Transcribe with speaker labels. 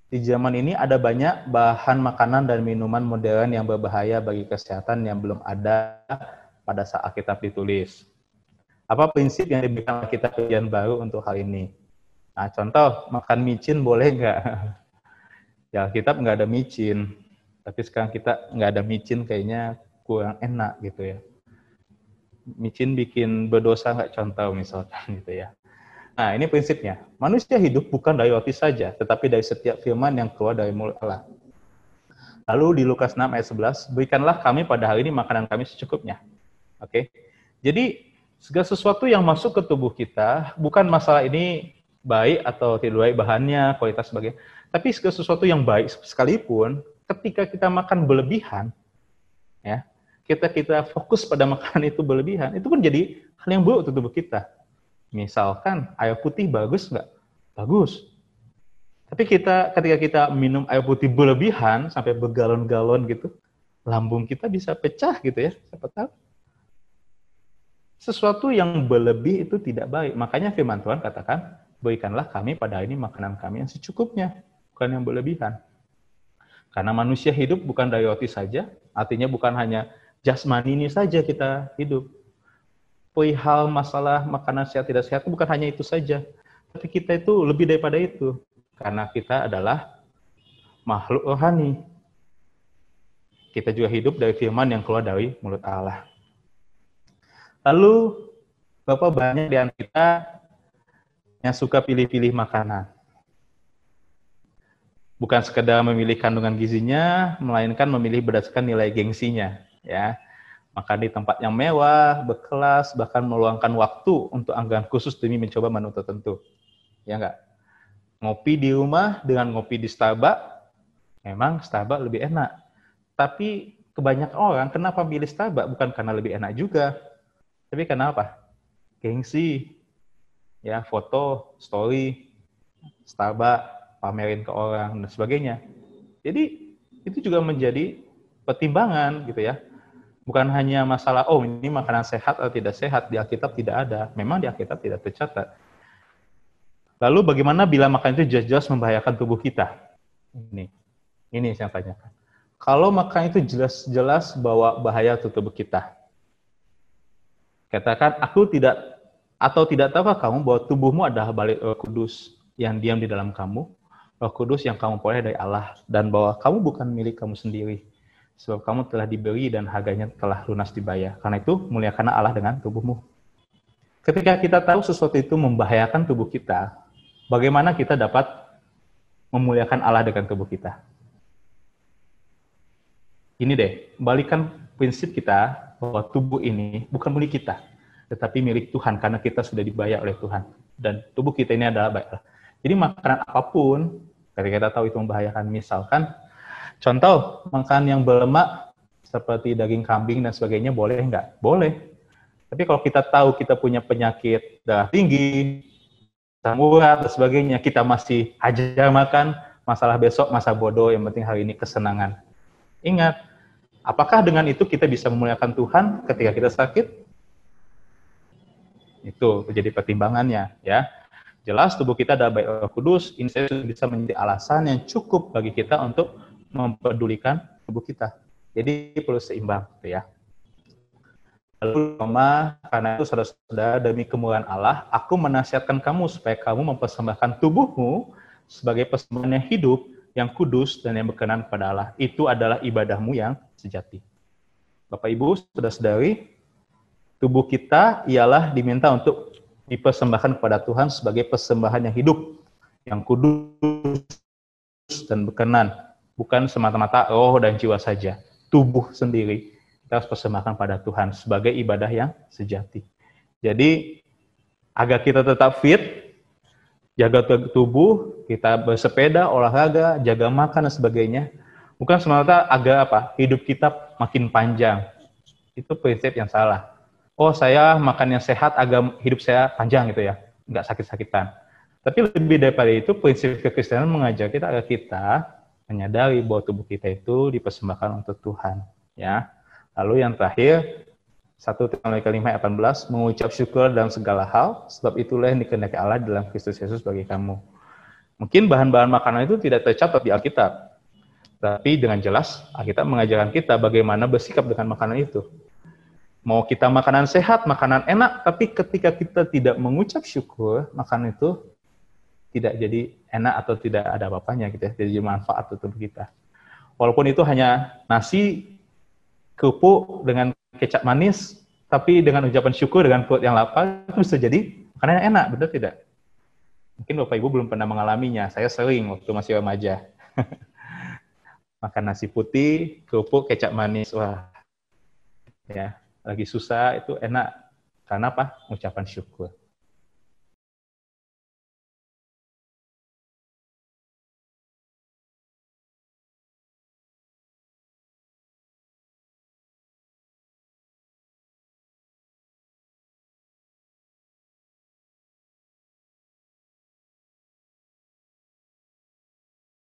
Speaker 1: Di zaman ini ada banyak bahan makanan dan minuman modern yang berbahaya bagi kesehatan yang belum ada pada saat Alkitab ditulis. Apa prinsip yang diberikan Alkitab Perjanjian Baru untuk hal ini? Nah, contoh, makan micin boleh nggak? Ya, Alkitab nggak ada micin. Tapi sekarang kita nggak ada micin kayaknya kurang enak gitu ya. Micin bikin berdosa nggak, contoh misalkan gitu ya. Nah, ini prinsipnya. Manusia hidup bukan dari roti saja, tetapi dari setiap firman yang keluar dari mulut Allah. Lalu di Lukas 6 ayat 11, berikanlah kami pada hari ini makanan kami secukupnya. Oke. Jadi, segala sesuatu yang masuk ke tubuh kita, bukan masalah ini baik atau tidak baik bahannya, kualitas sebagainya, tapi segala sesuatu yang baik sekalipun, ketika kita makan berlebihan, ya, kita fokus pada makanan itu berlebihan, itu pun jadi hal yang buruk untuk tubuh kita. Misalkan air putih bagus nggak? Bagus. Tapi ketika kita minum air putih berlebihan sampai bergalon-galon gitu, lambung kita bisa pecah gitu ya, siapa tahu. Sesuatu yang berlebih itu tidak baik. Makanya firman Tuhan katakan, berikanlah kami pada hari ini makanan kami yang secukupnya, bukan yang berlebihan. Karena manusia hidup bukan dari roti saja, artinya bukan hanya jasmani ini saja kita hidup. Perihal masalah makanan sehat tidak sehat bukan hanya itu saja, tapi kita itu lebih daripada itu, karena kita adalah makhluk rohani. Kita juga hidup dari firman yang keluar dari mulut Allah. Lalu, berapa banyak di antara kita yang suka pilih-pilih makanan? Bukan sekedar memilih kandungan gizinya, melainkan memilih berdasarkan nilai gengsinya, ya. Makan di tempat yang mewah, berkelas, bahkan meluangkan waktu untuk anggaran khusus demi mencoba menu tertentu. Ya enggak? Ngopi di rumah dengan ngopi di Starbucks, memang Starbucks lebih enak. Tapi kebanyakan orang kenapa pilih Starbucks? Bukan karena lebih enak juga. Tapi karena apa? Gengsi. Ya, foto, story, Starbucks, pamerin ke orang, dan sebagainya. Jadi, itu juga menjadi pertimbangan gitu ya. Bukan hanya masalah, oh ini makanan sehat atau tidak sehat, di Alkitab tidak ada. Memang di Alkitab tidak tercatat. Lalu bagaimana bila makan itu jelas-jelas membahayakan tubuh kita? Ini yang saya tanyakan. Kalau makan itu jelas-jelas bawa bahaya untuk tubuh kita. Katakan, aku tidak, atau tidak tahukah kamu bahwa tubuhmu adalah bait Roh Kudus yang diam di dalam kamu, Roh Kudus yang kamu peroleh dari Allah, dan bahwa kamu bukan milik kamu sendiri. Sebab kamu telah diberi dan harganya telah lunas dibayar. Karena itu, muliakanlah Allah dengan tubuhmu. Ketika kita tahu sesuatu itu membahayakan tubuh kita, bagaimana kita dapat memuliakan Allah dengan tubuh kita? Ini deh, balikan prinsip kita bahwa tubuh ini bukan milik kita, tetapi milik Tuhan karena kita sudah dibayar oleh Tuhan. Dan tubuh kita ini adalah baik. Jadi makanan apapun, ketika kita tahu itu membahayakan, misalkan contoh, makan yang berlemak seperti daging kambing dan sebagainya boleh nggak? Boleh. Tapi kalau kita tahu kita punya penyakit darah tinggi, asam urat dan sebagainya, kita masih aja makan, masalah besok, masa bodoh, yang penting hari ini kesenangan. Ingat, apakah dengan itu kita bisa memuliakan Tuhan ketika kita sakit? Itu jadi pertimbangannya, ya. Jelas tubuh kita ada bait Roh Kudus, ini bisa menjadi alasan yang cukup bagi kita untuk mempedulikan tubuh kita. Jadi perlu seimbang, gitu ya. Lalu Roma, karena itu saudara-saudara demi kemurahan Allah, aku menasihatkan kamu supaya kamu mempersembahkan tubuhmu sebagai persembahan yang hidup, yang kudus dan yang berkenan kepada Allah. Itu adalah ibadahmu yang sejati. Bapak Ibu, saudara-saudari, tubuh kita ialah diminta untuk dipersembahkan kepada Tuhan sebagai persembahan yang hidup, yang kudus dan berkenan. Bukan semata-mata roh dan jiwa saja. Tubuh sendiri kita harus persembahkan pada Tuhan sebagai ibadah yang sejati. Jadi, agar kita tetap fit, jaga tubuh, kita bersepeda, olahraga, jaga makan, dan sebagainya. Bukan semata-mata agar apa? Hidup kita makin panjang. Itu prinsip yang salah. Oh, saya makan yang sehat agar hidup saya panjang gitu ya. Nggak sakit-sakitan. Tapi lebih daripada itu, prinsip kekristenan mengajar kita agar kita menyadari bahwa tubuh kita itu dipersembahkan untuk Tuhan. Ya. Lalu yang terakhir, 1 Tesalonika 5 ayat 18, mengucap syukur dalam segala hal, sebab itulah yang dikehendaki Allah dalam Kristus Yesus bagi kamu. Mungkin bahan-bahan makanan itu tidak tercatat di Alkitab, tapi dengan jelas Alkitab mengajarkan kita bagaimana bersikap dengan makanan itu. Mau kita makanan sehat, makanan enak, tapi ketika kita tidak mengucap syukur, makanan itu tidak jadi enak atau tidak ada apa-apanya gitu ya, jadi manfaat untuk tubuh kita. Walaupun itu hanya nasi, kerupuk dengan kecap manis, tapi dengan ucapan syukur dengan perut yang lapar, itu bisa jadi makanan yang enak, betul tidak? Mungkin Bapak Ibu belum pernah mengalaminya, saya sering waktu masih remaja. Makan nasi putih, kerupuk, kecap manis, wah, ya, lagi susah itu enak. Karena apa? Ucapan syukur.